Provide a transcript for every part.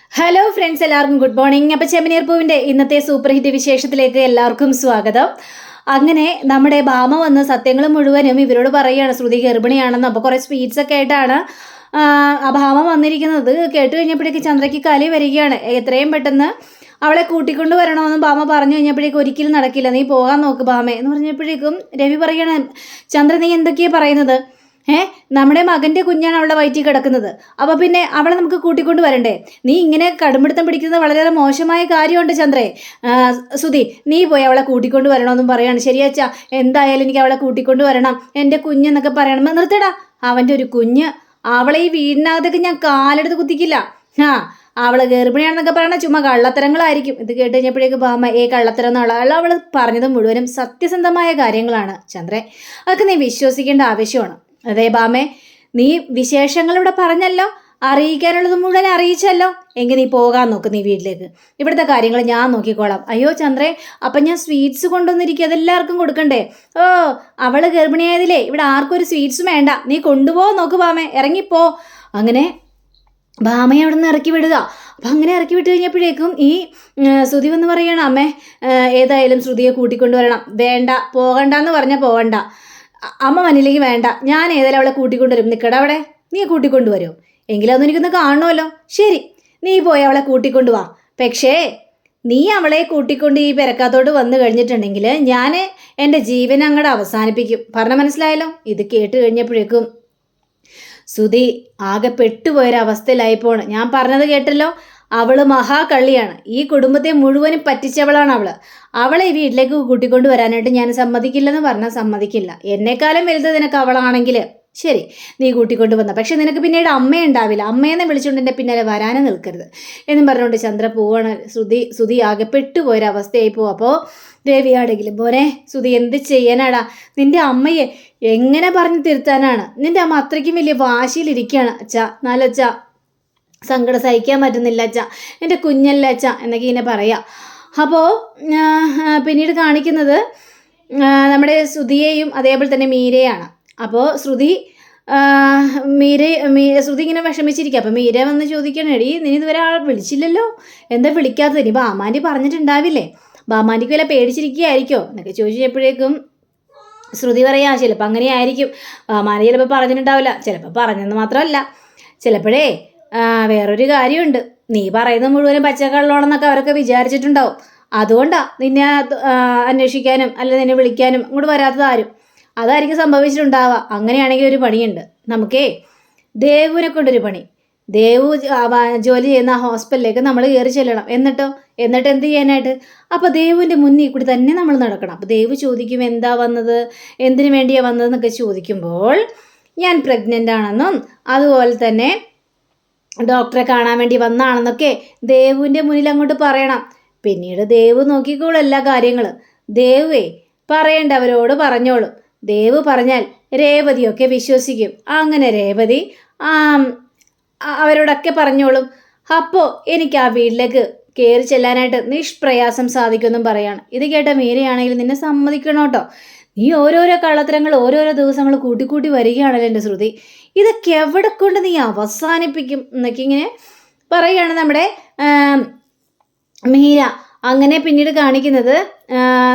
Hello friends, എല്ലാവർക്കും good morning. അപ്പോൾ ചെമ്മനീർ പൂവിൻ്റെ ഇന്നത്തെ സൂപ്പർ ഹിറ്റ് വിശേഷത്തിലേക്ക് എല്ലാവർക്കും സ്വാഗതം. അങ്ങനെ നമ്മുടെ ഭാമ വന്ന് സത്യങ്ങൾ മുഴുവനും ഇവരോട് പറയുകയാണ് ശ്രുതി ഗർഭിണിയാണെന്ന്. അപ്പോൾ കുറേ സ്വീറ്റ്സ് ഒക്കെ ആയിട്ടാണ് ആ ഭാമ വന്നിരിക്കുന്നത്. കേട്ട് കഴിഞ്ഞപ്പോഴേക്ക് ചന്ദ്രയ്ക്ക് കലി വരികയാണ്. എത്രയും പെട്ടെന്ന് അവളെ കൂട്ടിക്കൊണ്ട് വരണമെന്ന് ഭാമ പറഞ്ഞു കഴിഞ്ഞപ്പോഴേക്കും ഒരിക്കലും നടക്കില്ല, നീ പോകാൻ നോക്ക് ഭാമ എന്ന് പറഞ്ഞപ്പോഴേക്കും രവി പറയുകയാണ്, ചന്ദ്ര നീ എന്തൊക്കെയാണ് പറയുന്നത്? നമ്മുടെ മകൻ്റെ കുഞ്ഞാണ് അവളുടെ വയറ്റിൽ കിടക്കുന്നത്. അപ്പോൾ പിന്നെ അവളെ നമുക്ക് കൂട്ടിക്കൊണ്ട് വരണ്ടേ? നീ ഇങ്ങനെ കടുംപിടുത്തം പിടിക്കുന്നത് വളരെ മോശമായ കാര്യമുണ്ട് ചന്ദ്രേ. സുധി, നീ പോയി അവളെ കൂട്ടിക്കൊണ്ട് വരണമെന്നും പറയാണ്. ശരിയാച്ചാ, എന്തായാലും എനിക്ക് അവളെ കൂട്ടിക്കൊണ്ട് വരണം, എൻ്റെ കുഞ്ഞെന്നൊക്കെ പറയണം. നിർത്തടാ, അവൻ്റെ ഒരു കുഞ്ഞ്, അവളെ ഈ വീടിനകത്തേക്ക് ഞാൻ കാലെടുത്ത് കുത്തിക്കില്ല. അവള് ഗർഭിണിയാണെന്നൊക്കെ പറയണ ചുമ്മാ കള്ളത്തരങ്ങളായിരിക്കും. ഇത് കേട്ട് കഴിഞ്ഞപ്പോഴേക്ക് ഭാമ കള്ളത്തരം എന്നുള്ള അവൾ പറഞ്ഞത് മുഴുവനും സത്യസന്ധമായ കാര്യങ്ങളാണ് ചന്ദ്രേ, അതൊക്കെ നീ വിശ്വസിക്കേണ്ട ആവശ്യമാണ്. അതെ ഭാമേ, നീ വിശേഷങ്ങൾ ഇവിടെ പറഞ്ഞല്ലോ, അറിയിക്കാനുള്ളത് മുഴുവൻ അറിയിച്ചല്ലോ. എങ്കിൽ നീ പോകാൻ നോക്ക്, നീ വീട്ടിലേക്ക്. ഇവിടുത്തെ കാര്യങ്ങൾ ഞാൻ നോക്കിക്കോളാം. അയ്യോ ചന്ദ്രേ, അപ്പം ഞാൻ സ്വീറ്റ്സ് കൊണ്ടുവന്നിരിക്കും, അതെല്ലാവർക്കും കൊടുക്കണ്ടേ? ഓ, അവള് ഗർഭിണിയായതിലേ ഇവിടെ ആർക്കും ഒരു സ്വീറ്റ്സും വേണ്ട, നീ കൊണ്ടുപോ നോക്ക് ഭാമേ, ഇറങ്ങിപ്പോ. അങ്ങനെ ഭാമയെ അവിടെ നിന്ന് ഇറക്കി വിടുക. അപ്പം അങ്ങനെ ഇറക്കി വിട്ട് കഴിഞ്ഞപ്പോഴേക്കും ഈ ശ്രുതി വന്ന് പറയണം, അമ്മേ ഏതായാലും ശ്രുതിയെ കൂട്ടിക്കൊണ്ടുവരണം. വേണ്ട, പോകണ്ടെന്ന് പറഞ്ഞാൽ പോകണ്ട. അമ്മ വന്നില്ലെങ്കിൽ വേണ്ട, ഞാൻ ഏതായാലും അവളെ കൂട്ടിക്കൊണ്ടുവരും. നിൽക്കട അവിടെ, നീ കൂട്ടിക്കൊണ്ടുവരുമോ? എങ്കിലൊന്നും എനിക്കൊന്ന് കാണണമല്ലോ. ശരി, നീ പോയി അവളെ കൂട്ടിക്കൊണ്ടുവാ. പക്ഷേ നീ അവളെ കൂട്ടിക്കൊണ്ട് ഈ പെരക്കാത്തോട്ട് വന്നു കഴിഞ്ഞിട്ടുണ്ടെങ്കിൽ ഞാൻ എൻ്റെ ജീവൻ അങ്ങോട്ട് അവസാനിപ്പിക്കും. പറഞ്ഞ മനസ്സിലായല്ലോ? ഇത് കേട്ട് കഴിഞ്ഞപ്പോഴേക്കും ശ്രുതി ആകെ പെട്ടുപോയൊരവസ്ഥയിലായിപ്പോണ്. ഞാൻ പറഞ്ഞത് കേട്ടല്ലോ, അവള് മഹാകള്ളിയാണ്. ഈ കുടുംബത്തെ മുഴുവനും പറ്റിച്ചവളാണ് അവള്. അവളെ ഈ വീട്ടിലേക്ക് കൂട്ടിക്കൊണ്ട് വരാനായിട്ട് ഞാൻ സമ്മതിക്കില്ലെന്ന് പറഞ്ഞാൽ സമ്മതിക്കില്ല. എന്നെക്കാളും വലുത് നിനക്ക് അവളാണെങ്കിൽ ശരി, നീ കൂട്ടിക്കൊണ്ട് വന്ന, പക്ഷെ നിനക്ക് പിന്നീട് അമ്മയുണ്ടാവില്ല. അമ്മയെന്ന് വിളിച്ചുകൊണ്ട് എൻ്റെ പിന്നാലെ വരാനും നിൽക്കരുത് എന്നും പറഞ്ഞുകൊണ്ട് ചന്ദ്ര പോവാണ്. ശ്രുതി ആകെ പെട്ടുപോയൊരവസ്ഥയായി പോവും. അപ്പോൾ ദേവിയാണെങ്കിലും മോനെ ശ്രുതി എന്ത് ചെയ്യാനാടാ, നിൻ്റെ അമ്മയെ എങ്ങനെ പറഞ്ഞ് തിരുത്താനാണ്? നിൻ്റെ അമ്മ അത്രയ്ക്കും വലിയ വാശിയിലിരിക്കുകയാണ് അച്ഛാ. നാലച്ഛ, സങ്കടം സഹിക്കാൻ പറ്റുന്നില്ല അച്ഛ, എൻ്റെ കുഞ്ഞല്ല അച്ഛ എന്നൊക്കെ ഇങ്ങനെ പറയാം. അപ്പോൾ പിന്നീട് കാണിക്കുന്നത് നമ്മുടെ ശ്രുതിയെയും അതേപോലെ തന്നെ മീരയാണ്. അപ്പോൾ ശ്രുതി ഇങ്ങനെ വിഷമിച്ചിരിക്കുക. അപ്പോൾ മീര വന്ന് ചോദിക്കണം, എടീ നീ ഇതുവരെ ആൾ വിളിച്ചില്ലല്ലോ, എന്താ വിളിക്കാത്തത്? ഇനി ബാമാൻ്റെ പറഞ്ഞിട്ടുണ്ടാവില്ലേ, ബാമാൻ്റെക്ക് വല്ല പേടിച്ചിരിക്കുകയായിരിക്കോ എന്നൊക്കെ ചോദിച്ചപ്പോഴേക്കും ശ്രുതി പറയാം, ചിലപ്പോൾ അങ്ങനെ ആയിരിക്കും. ബാമാൻ്റെ ചിലപ്പോൾ പറഞ്ഞിട്ടുണ്ടാവില്ല, ചിലപ്പോൾ പറഞ്ഞെന്ന് മാത്രമല്ല, ചിലപ്പോഴേ വേറൊരു കാര്യമുണ്ട്, നീ പറയുന്നത് മുഴുവനും പച്ചക്കള്ളോണെന്നൊക്കെ അവരൊക്കെ വിചാരിച്ചിട്ടുണ്ടാവും. അതുകൊണ്ടാണ് നിന്നെ അന്വേഷിക്കാനും അല്ല നിന്നെ വിളിക്കാനും അങ്ങോട്ട് വരാത്തത് ആരും. അതായിരിക്കും സംഭവിച്ചിട്ടുണ്ടാവുക. അങ്ങനെയാണെങ്കിൽ ഒരു പണിയുണ്ട് നമുക്കേ, ദേവുവിനെ കൊണ്ടൊരു പണി. ദേവു ജോലി ചെയ്യുന്ന ആ ഹോസ്പിറ്റലിലേക്ക് നമ്മൾ കയറി ചെല്ലണം. എന്നിട്ട് എന്ത് ചെയ്യാനായിട്ട്? അപ്പോൾ ദേവുവിൻ്റെ മുന്നിൽ കൂടി തന്നെ നമ്മൾ നടക്കണം. അപ്പോൾ ദേവു ചോദിക്കും, എന്താ വന്നത്, എന്തിനു വേണ്ടിയാണ് വന്നതെന്നൊക്കെ ചോദിക്കുമ്പോൾ ഞാൻ പ്രഗ്നൻ്റ് ആണെന്നും അതുപോലെ തന്നെ ഡോക്ടറെ കാണാൻ വേണ്ടി വന്നാണെന്നൊക്കെ ദേവുവിൻ്റെ മുന്നിൽ അങ്ങോട്ട് പറയണം. പിന്നീട് ദേവു നോക്കിക്കോളും എല്ലാ കാര്യങ്ങളും. ദേവേ പറയേണ്ടവരോട് പറഞ്ഞോളും. ദേവു പറഞ്ഞാൽ രേവതിയൊക്കെ വിശ്വസിക്കും. അങ്ങനെ രേവതി അവരോടൊക്കെ പറഞ്ഞോളും. അപ്പോൾ എനിക്ക് ആ വീട്ടിലേക്ക് കയറി ചെല്ലാനായിട്ട് നിഷ്പ്രയാസം സാധിക്കുമെന്നും പറയാണ്. ഇത് കേട്ട മീരയാണെങ്കിൽ നിന്നെ സമ്മതിക്കണം കേട്ടോ, നീ ഓരോരോ കള്ളത്തരങ്ങൾ ഓരോരോ ദിവസങ്ങൾ കൂട്ടിക്കൂട്ടി വരികയാണല്ലോ എൻ്റെ ശ്രുതി, ഇതൊക്കെ എവിടെ കൊണ്ട് നീ അവസാനിപ്പിക്കും എന്നൊക്കെ ഇങ്ങനെ പറയുകയാണ് നമ്മുടെ മീര. അങ്ങനെ പിന്നീട് കാണിക്കുന്നത്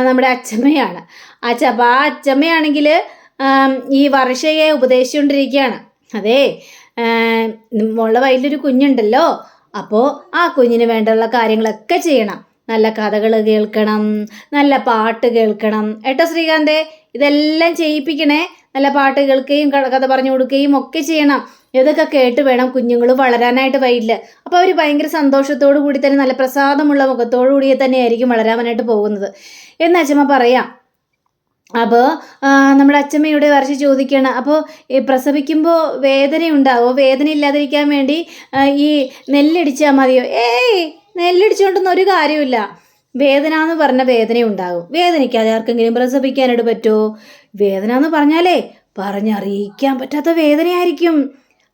നമ്മുടെ അച്ചമ്മയാണ്. അപ്പോൾ ആ അച്ചമ്മയാണെങ്കിൽ ഈ വർഷയെ ഉപദേശിച്ചുകൊണ്ടിരിക്കുകയാണ്. അതേ, മോളുടെ വയറ്റിലൊരു കുഞ്ഞുണ്ടല്ലോ, അപ്പോൾ ആ കുഞ്ഞിന് വേണ്ടുള്ള കാര്യങ്ങളൊക്കെ ചെയ്യണം. നല്ല കഥകൾ കേൾക്കണം, നല്ല പാട്ട് കേൾക്കണം ഏട്ടോ ശ്രീകാന്തേ, ഇതെല്ലാം ചെയ്യിപ്പിക്കണേ. നല്ല പാട്ട് കേൾക്കുകയും കഥ പറഞ്ഞു കൊടുക്കുകയും ഒക്കെ ചെയ്യണം. ഇതൊക്കെ കേട്ട് വേണം കുഞ്ഞുങ്ങൾ വളരാനായിട്ട് വൈകില്ല. അപ്പോൾ അവർ ഭയങ്കര സന്തോഷത്തോടു കൂടി തന്നെ നല്ല പ്രസാദമുള്ള മുഖത്തോടു കൂടിയേ തന്നെയായിരിക്കും വളരാനായിട്ട് പോകുന്നത് എന്ന് അച്ഛമ്മ പറയാം. അപ്പോൾ നമ്മുടെ അച്ഛമ്മയുടെ വർഷ ചോദിക്കുകയാണ്, അപ്പോൾ പ്രസവിക്കുമ്പോൾ വേദന ഉണ്ടാവോ? വേദന ഇല്ലാതിരിക്കാൻ വേണ്ടി ഈ നെല്ലടിച്ചാൽ മതിയോ? നെല്ലടിച്ചുകൊണ്ടൊന്നും ഒരു കാര്യമില്ല. വേദന എന്ന് പറഞ്ഞ വേദന ഉണ്ടാകും. വേദനിക്കാതെ ആർക്കെങ്കിലും പ്രസവിക്കാനായിട്ട് പറ്റുമോ? വേദന എന്ന് പറഞ്ഞാലേ പറഞ്ഞറിയിക്കാൻ പറ്റാത്ത വേദനയായിരിക്കും.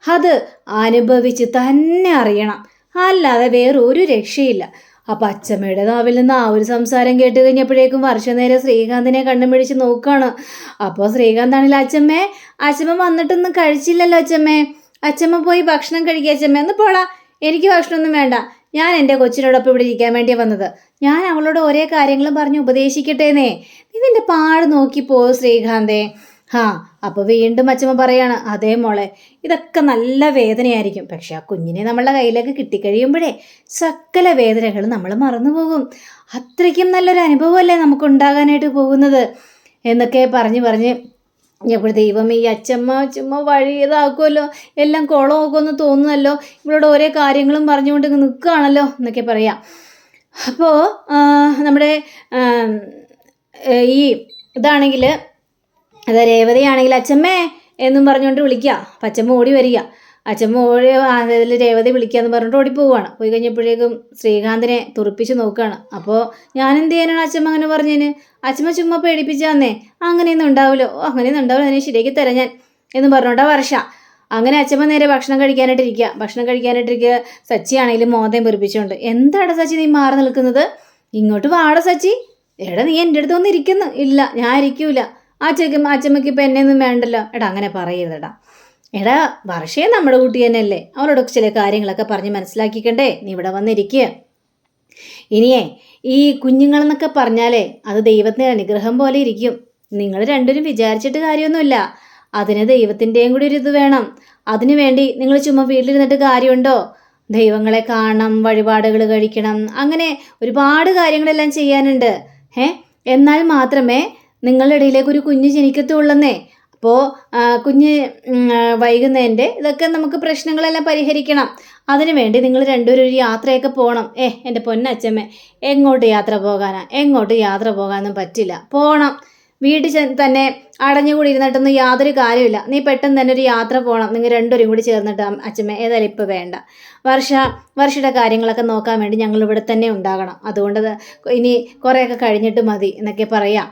അത് അനുഭവിച്ച് തന്നെ അറിയണം, അല്ലാതെ വേറൊരു രക്ഷയില്ല. അപ്പം അച്ചമ്മയുടെ നാവിൽ നിന്ന് ആ ഒരു സംസാരം കേട്ട് കഴിഞ്ഞപ്പോഴേക്കും വർഷം നേരെ ശ്രീകാന്തിനെ കണ്ണും പിടിച്ച് നോക്കുകയാണ്. അപ്പോൾ ശ്രീകാന്താണെങ്കിൽ അച്ചമ്മ വന്നിട്ടൊന്നും കഴിച്ചില്ലല്ലോ അച്ചമ്മ പോയി ഭക്ഷണം കഴിക്കുക അച്ചമ്മ, ഒന്ന് പോടാ, എനിക്ക് ഭക്ഷണമൊന്നും വേണ്ട, ഞാൻ എൻ്റെ കൊച്ചിനോടൊപ്പം ഇവിടെ ഇരിക്കാൻ വേണ്ടി വന്നത്. ഞാൻ അവളോട് ഓരോ കാര്യങ്ങളും പറഞ്ഞ് ഉപദേശിക്കട്ടേന്നേ. നീ നിന്റെ പാട് നോക്കി പോ ശ്രീകാന്തേ. അപ്പോൾ വീണ്ടും അച്ഛമ്മ പറയാണ്, അതേ മോളെ, ഇതൊക്കെ നല്ല വേദനയായിരിക്കും. പക്ഷെ ആ കുഞ്ഞിനെ നമ്മളുടെ കയ്യിലേക്ക് കിട്ടിക്കഴിയുമ്പോഴേ സകല വേദനകൾ നമ്മൾ മറന്നുപോകും. അത്രയ്ക്കും നല്ലൊരു അനുഭവമല്ലേ നമുക്ക് ഉണ്ടാകാനായിട്ട് പോകുന്നത് എന്നൊക്കെ പറഞ്ഞ് എപ്പോഴും ദൈവം ഈ അച്ഛമ്മ ചുമ്മാ വഴി ഇതാക്കുമല്ലോ, എല്ലാം കുളമൊക്കെ തോന്നുന്നല്ലോ, ഇവളോട് ഓരോ കാര്യങ്ങളും പറഞ്ഞുകൊണ്ട് നിൽക്കുകയാണല്ലോ എന്നൊക്കെ പറയാം. അപ്പോൾ നമ്മുടെ ഈ ഇതാണെങ്കിൽ അത് രേവതിയാണെങ്കിൽ അച്ഛമ്മേ എന്നും പറഞ്ഞുകൊണ്ട് വിളിക്കുക. അപ്പം അച്ഛമ്മ ഓടി വരിക. അച്ഛമ്മ അതിൽ രേവതി വിളിക്കാന്ന് പറഞ്ഞിട്ട് ഓടിപ്പോവുകയാണ്. പോയി കഴിഞ്ഞപ്പോഴേക്കും ശ്രീകാന്തിനെ തുറപ്പിച്ച് നോക്കുകയാണ്. അപ്പോൾ ഞാൻ എന്ത് ചെയ്യാനാണ് അച്ഛമ്മ അങ്ങനെ പറഞ്ഞതിന്? അച്ഛമ്മ ചുമ്മാ പേടിപ്പിച്ചാന്നേ. അങ്ങനെയൊന്നും ഉണ്ടാവില്ലോ, അങ്ങനെയൊന്നും ഉണ്ടാവില്ല, അതിനെ ശരിയാക്കി തരാം ഞാൻ എന്ന് പറഞ്ഞോണ്ടാ വർഷ. അങ്ങനെ അച്ഛമ്മ നേരെ ഭക്ഷണം കഴിക്കാനായിട്ടിരിക്കുക. സച്ചിയാണെങ്കിലും മോതയും പെറുപ്പിച്ചുകൊണ്ട്, എന്താണ് സച്ചി നീ മാറി നിൽക്കുന്നത്? ഇങ്ങോട്ട് വാട സച്ചി. എടാ നീ എൻ്റെ അടുത്ത് വന്ന് ഇരിക്കുന്നു. ഇല്ല, ഞാൻ ഇരിക്കൂല. അച്ഛമ്മയ്ക്ക് ഇപ്പം എന്നെ ഒന്നും വേണ്ടല്ലോ. എടാ അങ്ങനെ പറയരുതെടാ. എടാ വർഷയെ നമ്മുടെ കുട്ടി തന്നെയല്ലേ, അവരോടൊക്കെ ചില കാര്യങ്ങളൊക്കെ പറഞ്ഞ് മനസ്സിലാക്കിക്കണ്ടേ. നീ ഇവിടെ വന്നിരിക്കുക. ഇനിയേ ഈ കുഞ്ഞുങ്ങളെന്നൊക്കെ പറഞ്ഞാലേ അത് ദൈവത്തിൻ്റെ അനുഗ്രഹം പോലെ ഇരിക്കും. നിങ്ങൾ രണ്ടുപേരും വിചാരിച്ചിട്ട് കാര്യമൊന്നുമില്ല. അതിന് ദൈവത്തിൻ്റെയും കൂടി ഒരു ഇത് വേണം. അതിനു വേണ്ടി നിങ്ങൾ ചുമ്മാ വീട്ടിലിരുന്നിട്ട് കാര്യമുണ്ടോ? ദൈവങ്ങളെ കാണണം, വഴിപാടുകൾ കഴിക്കണം, അങ്ങനെ ഒരുപാട് കാര്യങ്ങളെല്ലാം ചെയ്യാനുണ്ട്. എന്നാൽ മാത്രമേ നിങ്ങളുടെ ഇടയിലേക്ക് ഒരു കുഞ്ഞ് ജനിക്കത്തുള്ളന്നേ. അപ്പോൾ കുഞ്ഞ് വൈകുന്നതിൻ്റെ ഇതൊക്കെ നമുക്ക് പ്രശ്നങ്ങളെല്ലാം പരിഹരിക്കണം. അതിനു വേണ്ടി നിങ്ങൾ രണ്ടുപേരും ഒരു യാത്രയൊക്കെ പോകണം. എൻ്റെ പൊന്നച്ചമ്മേ, എങ്ങോട്ട് യാത്ര പോകാനാ? എങ്ങോട്ട് യാത്ര പോകാനൊന്നും പറ്റില്ല. പോകണം, വീട്ടിൽ തന്നെ അടഞ്ഞുകൂടി ഇരുന്നിട്ടൊന്നും യാതൊരു കാര്യമില്ല. നീ പെട്ടെന്ന് തന്നെ ഒരു യാത്ര പോകണം. നിങ്ങൾ രണ്ടുപേരും കൂടി ചേർന്നിട്ട്. അച്ഛമ്മ ഏതായാലും ഇപ്പോൾ വേണ്ട, വർഷയുടെ കാര്യങ്ങളൊക്കെ നോക്കാൻ വേണ്ടി ഞങ്ങൾ ഇവിടെ തന്നെ ഉണ്ടാകണം. അതുകൊണ്ട് ഇനി കുറേയൊക്കെ കഴിഞ്ഞിട്ട് മതി എന്നൊക്കെ പറയാം.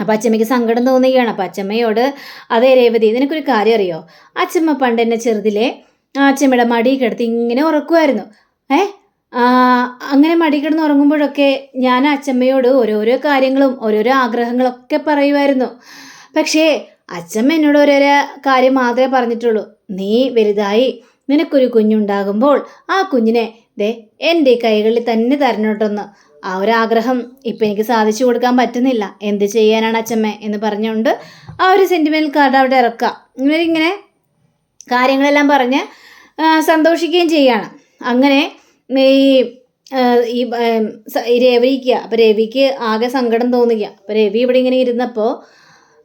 അപ്പം അച്ഛമ്മയ്ക്ക് സങ്കടം തോന്നുകയാണ്. അപ്പം അച്ഛമ്മയോട്, അതേ രേവതി, നിനക്കൊരു കാര്യം അറിയോ? അച്ഛമ്മ പണ്ട് എന്നെ ചെറുതിലെ അച്ഛമ്മയുടെ മടി കിടത്തി ഇങ്ങനെ ഉറക്കുമായിരുന്നു. അങ്ങനെ മടി കിടന്ന് ഉറങ്ങുമ്പോഴൊക്കെ ഞാൻ അച്ഛമ്മയോട് ഓരോരോ കാര്യങ്ങളും ഓരോരോ ആഗ്രഹങ്ങളൊക്കെ പറയുമായിരുന്നു. പക്ഷേ അച്ഛമ്മ എന്നോട് ഓരോരോ കാര്യം മാത്രമേ പറഞ്ഞിട്ടുള്ളൂ. നീ വലുതായി നിനക്കൊരു കുഞ്ഞുണ്ടാകുമ്പോൾ ആ കുഞ്ഞിനെ എൻ്റെ കൈകളിൽ തന്നെ തരണോട്ടൊന്ന്. ആ ഒരാഗ്രഹം ഇപ്പം എനിക്ക് സാധിച്ചു കൊടുക്കാൻ പറ്റുന്നില്ല. എന്ത് ചെയ്യാനാണ് അച്ഛമ്മ എന്ന് പറഞ്ഞുകൊണ്ട് ആ ഒരു സെൻറ്റിമെൻ്റൽ കാർഡ് അവിടെ ഇറക്കുക. ഇവരിങ്ങനെ കാര്യങ്ങളെല്ലാം പറഞ്ഞ് സന്തോഷിക്കുകയും ചെയ്യാണ്. അങ്ങനെ ഈ രവിക്ക്, അപ്പോൾ രവിക്ക് ആകെ സങ്കടം തോന്നുക. അപ്പോൾ രവി ഇവിടെ ഇങ്ങനെ ഇരുന്നപ്പോൾ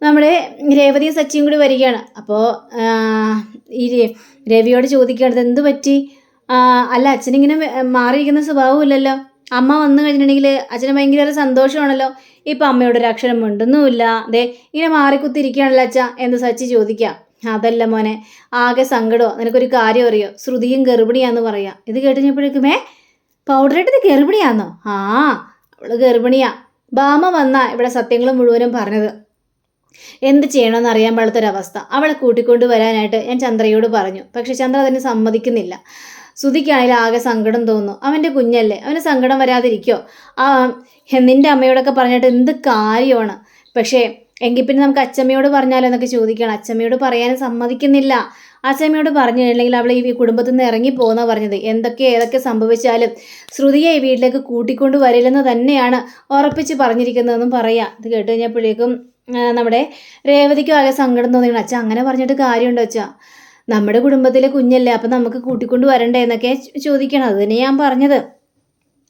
നമ്മുടെ രേവതിയും സച്ചിയും കൂടി വരികയാണ്. അപ്പോൾ ഈ രവിയോട് ചോദിക്കുകയാണ്, എന്ത് പറ്റി? അല്ല, അച്ഛനിങ്ങനെ മാറിയിരിക്കുന്ന സ്വഭാവമില്ലല്ലോ. അമ്മ വന്നു കഴിഞ്ഞിട്ടുണ്ടെങ്കിൽ അച്ഛന് ഭയങ്കര സന്തോഷമാണല്ലോ. ഇപ്പം അമ്മയോടൊരു അക്ഷരം മിണ്ടുന്നുമില്ല, ഇങ്ങനെ മാറിക്കുത്തിരിക്കുകയാണല്ലോ അച്ഛ എന്ന് സച്ചി ചോദിക്കാം. അതല്ല മോനെ, ആകെ സങ്കടമോ. നിനക്കൊരു കാര്യം അറിയോ? ശ്രുതിയും ഗർഭിണിയാന്ന് പറയാം. ഇത് കേട്ടുകഴിഞ്ഞപ്പോഴേക്കും പൗഡറിട്ടത് ഗർഭിണിയാന്നോ? അവള് ഗർഭിണിയാ. ബാമ വന്നാ ഇവിടെ സത്യങ്ങൾ മുഴുവനും പറഞ്ഞത്. എന്ത് ചെയ്യണമെന്ന് അറിയാൻ പാടാത്തൊരവസ്ഥ. അവളെ കൂട്ടിക്കൊണ്ട് വരാനായിട്ട് ഞാൻ ചന്ദ്രയോട് പറഞ്ഞു. പക്ഷെ ചന്ദ്ര അതിന് സമ്മതിക്കുന്നില്ല. ശ്രുതിക്കാണെങ്കിൽ ആകെ സങ്കടം തോന്നുന്നു. അവൻ്റെ കുഞ്ഞല്ലേ, അവന് സങ്കടം വരാതിരിക്കോ? നിൻ്റെ അമ്മയോടൊക്കെ പറഞ്ഞിട്ട് എന്ത് കാര്യമാണ്. പക്ഷേ എങ്കിൽ പിന്നെ നമുക്ക് അച്ഛമ്മയോട് പറഞ്ഞാലോ എന്നൊക്കെ ചോദിക്കുകയാണ്. അച്ഛമ്മയോട് പറയാനും സമ്മതിക്കുന്നില്ല. അച്ഛമ്മയോട് പറഞ്ഞു കഴിഞ്ഞില്ലെങ്കിൽ അവൾ ഈ കുടുംബത്തിൽ നിന്ന് ഇറങ്ങി പോകുന്ന പറഞ്ഞത്. ഏതൊക്കെ സംഭവിച്ചാലും ശ്രുതിയെ ഈ വീട്ടിലേക്ക് കൂട്ടിക്കൊണ്ട് വരില്ലെന്ന് തന്നെയാണ് ഉറപ്പിച്ച് പറഞ്ഞിരിക്കുന്നതെന്നും പറയാം. ഇത് കേട്ട് കഴിഞ്ഞപ്പോഴേക്കും നമ്മുടെ രേവതിക്കും ആകെ സങ്കടം തോന്നിയാണ്. അച്ഛൻ അങ്ങനെ പറഞ്ഞിട്ട് കാര്യമുണ്ടോ അച്ഛാ? നമ്മുടെ കുടുംബത്തിലെ കുഞ്ഞല്ലേ, അപ്പം നമുക്ക് കൂട്ടിക്കൊണ്ട് വരണ്ടേ എന്നൊക്കെ ചോദിക്കണം. അത് തന്നെ ഞാൻ പറഞ്ഞത്.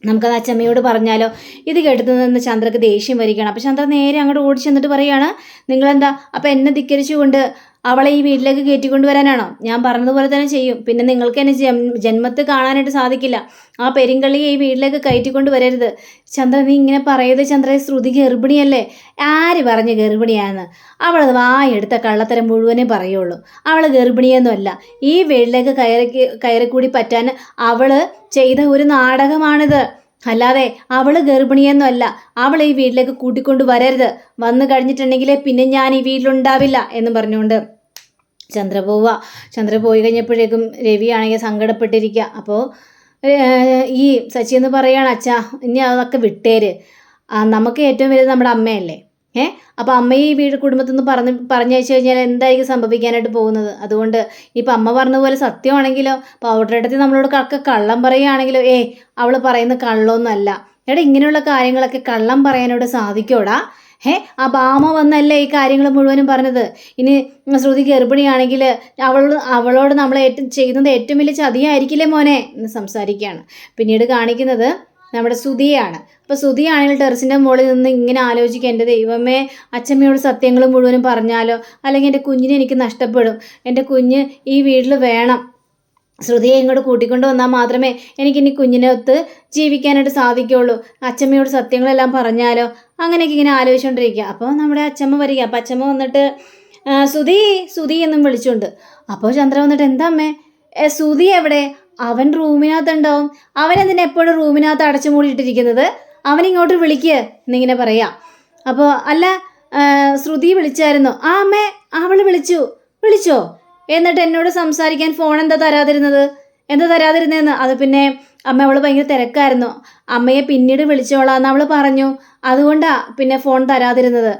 നമുക്കത് അച്ഛമ്മയോട് പറഞ്ഞാലോ? ഇത് കേട്ടത് നിന്ന് ചന്ദ്രക്ക് ദേഷ്യം വരികയാണ്. അപ്പം ചന്ദ്ര നേരെ അങ്ങോട്ട് ഓടി ചെന്നിട്ട് പറയുകയാണ്, നിങ്ങളെന്താ അപ്പം എന്നെ ധിക്കരിച്ചുകൊണ്ട് അവളെ ഈ വീട്ടിലേക്ക് കയറ്റിക്കൊണ്ട് വരാനാണോ? ഞാൻ പറഞ്ഞതുപോലെ തന്നെ ചെയ്യും. പിന്നെ നിങ്ങൾക്ക് എന്നെ ജന്മത്ത് കാണാനായിട്ട് സാധിക്കില്ല. ആ പെരിങ്കള്ളിയെ ഈ വീട്ടിലേക്ക് കയറ്റിക്കൊണ്ട് വരരുത്. ചന്ദ്ര, നീ ഇങ്ങനെ പറയത് ചന്ദ്ര, ശ്രുതി ഗർഭിണിയല്ലേ? ആര് പറഞ്ഞ് ഗർഭിണിയാന്ന്? അവളത് വായെടുത്ത കള്ളത്തരം മുഴുവനേ പറയുള്ളൂ. അവൾ ഗർഭിണിയൊന്നുമല്ല. ഈ വീട്ടിലേക്ക് കയറിക്കൂടി പറ്റാൻ അവൾ ചെയ്ത ഒരു നാടകമാണിത്. അല്ലാതെ അവൾ ഗർഭിണിയൊന്നുമല്ല. അവൾ ഈ വീട്ടിലേക്ക് കൂട്ടിക്കൊണ്ട് വരരുത്. വന്നു കഴിഞ്ഞിട്ടുണ്ടെങ്കിൽ പിന്നെ ഞാൻ ഈ വീട്ടിലുണ്ടാവില്ല എന്ന് പറഞ്ഞുകൊണ്ട് ചന്ദ്ര പോയി കഴിഞ്ഞപ്പോഴേക്കും രവിയാണെങ്കിൽ സങ്കടപ്പെട്ടിരിക്കുക. അപ്പോൾ ഈ സച്ചി എന്ന് പറയുകയാണ്, അച്ഛാ ഇനി അതൊക്കെ വിട്ടേര്. നമുക്ക് ഏറ്റവും വലുത് നമ്മുടെ അമ്മയല്ലേ. അപ്പോൾ അമ്മയെ ഈ കുടുംബത്തിൽ നിന്ന് പറഞ്ഞയച്ചു കഴിഞ്ഞാൽ എന്തായിരിക്കും സംഭവിക്കാനായിട്ട് പോകുന്നത്? അതുകൊണ്ട് ഇപ്പം അമ്മ പറഞ്ഞ പോലെ സത്യമാണെങ്കിലോ, പൗഡറെടുത്ത് നമ്മളോട് കള്ളം പറയുകയാണെങ്കിലോ, അവൾ പറയുന്ന കള്ളമൊന്നുമല്ല. എടാ, ഇങ്ങനെയുള്ള കാര്യങ്ങളൊക്കെ കള്ളം പറയാനോട് സാധിക്കോടാ? ആ ഭാമ വന്നല്ലേ ഈ കാര്യങ്ങൾ മുഴുവനും പറഞ്ഞത്. ഇനി ശ്രുതി ഗർഭിണിയാണെങ്കിൽ അവളോട് നമ്മൾ ചെയ്യുന്നത് ഏറ്റവും വലിയ ചതിയായിരിക്കില്ലേ മോനെ എന്ന് സംസാരിക്കുകയാണ്. പിന്നീട് കാണിക്കുന്നത് നമ്മുടെ സുധിയാണ്. അപ്പോൾ സുധിയാണെങ്കിൽ ടെറസിൻ്റെ മുകളിൽ നിന്ന് ഇങ്ങനെ ആലോചിക്കുക, എൻ്റെ ദൈവമേ, അച്ഛമ്മയോട് സത്യങ്ങൾ മുഴുവനും പറഞ്ഞാലോ, അല്ലെങ്കിൽ എൻ്റെ കുഞ്ഞിനെ എനിക്ക് നഷ്ടപ്പെടും, എൻ്റെ കുഞ്ഞ് ഈ വീട്ടിൽ വേണം, ശ്രുതിയെ ഇങ്ങോട്ട് കൂട്ടിക്കൊണ്ട് വന്നാൽ മാത്രമേ എനിക്കിനി കുഞ്ഞിനൊത്ത് ജീവിക്കാനായിട്ട് സാധിക്കുകയുള്ളൂ, അച്ഛമ്മയോട് സത്യങ്ങളെല്ലാം പറഞ്ഞാലോ, അങ്ങനെയൊക്കെ ഇങ്ങനെ ആലോചിച്ചുകൊണ്ടിരിക്കുക. അപ്പോൾ നമ്മുടെ അച്ഛമ്മ വരിക. അപ്പോൾ അച്ഛമ്മ വന്നിട്ട് സുധി എന്നും വിളിച്ചുകൊണ്ട്. അപ്പോൾ ചന്ദ്ര വന്നിട്ട്, എന്താ അമ്മേ, സുധി എവിടെ? അവൻ റൂമിനകത്തുണ്ടാവും. അവൻ എന്തിനാ എപ്പോഴും റൂമിനകത്ത് അടച്ചു മൂടിയിട്ടിരിക്കുന്നത്? അവനിങ്ങോട്ട് വിളിക്കുക എന്നിങ്ങനെ പറയാം. അപ്പോൾ അല്ല, ശ്രുതി വിളിച്ചായിരുന്നു? ആ അമ്മേ, അവൾ വിളിച്ചോ? എന്നിട്ട് എന്നോട് സംസാരിക്കാൻ ഫോൺ എന്താ തരാതിരുന്നതെന്ന്? അത് പിന്നെ അമ്മ, അവൾ ഭയങ്കര തിരക്കായിരുന്നു, അമ്മയെ പിന്നീട് വിളിച്ചോളാന്ന് അവൾ പറഞ്ഞു, അതുകൊണ്ടാണ് പിന്നെ ഫോൺ തരാതിരുന്നത്.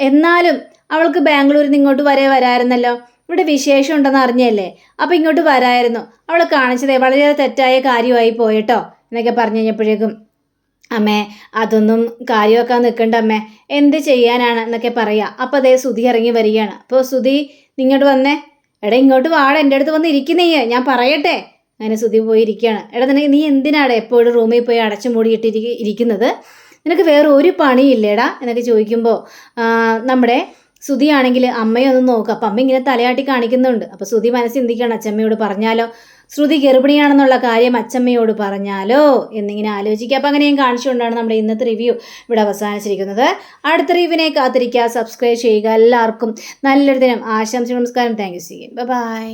എന്നാലും അവൾക്ക് ബാംഗ്ലൂരിൽ നിന്ന് ഇങ്ങോട്ട് വരായിരുന്നല്ലോ, ഇവിടെ വിശേഷം ഉണ്ടെന്ന് അറിഞ്ഞല്ലേ, അപ്പോൾ ഇങ്ങോട്ട് വരായിരുന്നു. അവൾ കാണിച്ചതേ വളരെ തെറ്റായ കാര്യമായി പോയിട്ടോ എന്നൊക്കെ പറഞ്ഞു കഴിഞ്ഞപ്പോഴേക്കും, അമ്മേ അതൊന്നും കാര്യമാക്കാൻ നിൽക്കണ്ട അമ്മേ, എന്ത് ചെയ്യാനാണ് എന്നൊക്കെ പറയാം. അപ്പോൾ അതേ സുധി ഇറങ്ങി വരികയാണ്. അപ്പോൾ സുധി, ഇങ്ങോട്ട് വന്നേ, എടാ ഇങ്ങോട്ട് വാട, എൻ്റെ അടുത്ത് വന്ന് ഇരിക്കുന്നേ, ഞാൻ പറയട്ടെ. അങ്ങനെ സുധി പോയി ഇരിക്കുകയാണ്. എടാ, നീ എന്തിനാണ് എപ്പോഴും റൂമിൽ പോയി അടച്ചു മൂടിയിട്ടിരിക്കുന്നത്? നിനക്ക് വേറെ ഒരു പണിയില്ലേടാ എന്നൊക്കെ ചോദിക്കുമ്പോൾ നമ്മുടെ സുധിയാണെങ്കിൽ അമ്മയെ ഒന്ന് നോക്കുക. അപ്പം അമ്മ ഇങ്ങനെ തലയാട്ടി കാണിക്കുന്നുണ്ട്. അപ്പോൾ സുധി മനസ്സ് ചിന്തിക്കുകയാണ്, അച്ഛമ്മയോട് പറഞ്ഞാലോ, ശ്രുതി ഗർഭിണിയാണെന്നുള്ള കാര്യം അച്ഛമ്മയോട് പറഞ്ഞാലോ എന്നിങ്ങനെ ആലോചിക്കുക. അപ്പം അങ്ങനെ ഞാൻ കാണിച്ചുകൊണ്ടാണ് നമ്മുടെ ഇന്നത്തെ റിവ്യൂ ഇവിടെ അവസാനിച്ചിരിക്കുന്നത്. അടുത്ത റിവ്യൂവിനെ കാത്തിരിക്കുക, സബ്സ്ക്രൈബ് ചെയ്യുക. എല്ലാവർക്കും നല്ലൊരു ദിനം ആശംസിക്കുന്നു. നമസ്കാരം. Thank you. ബൈ.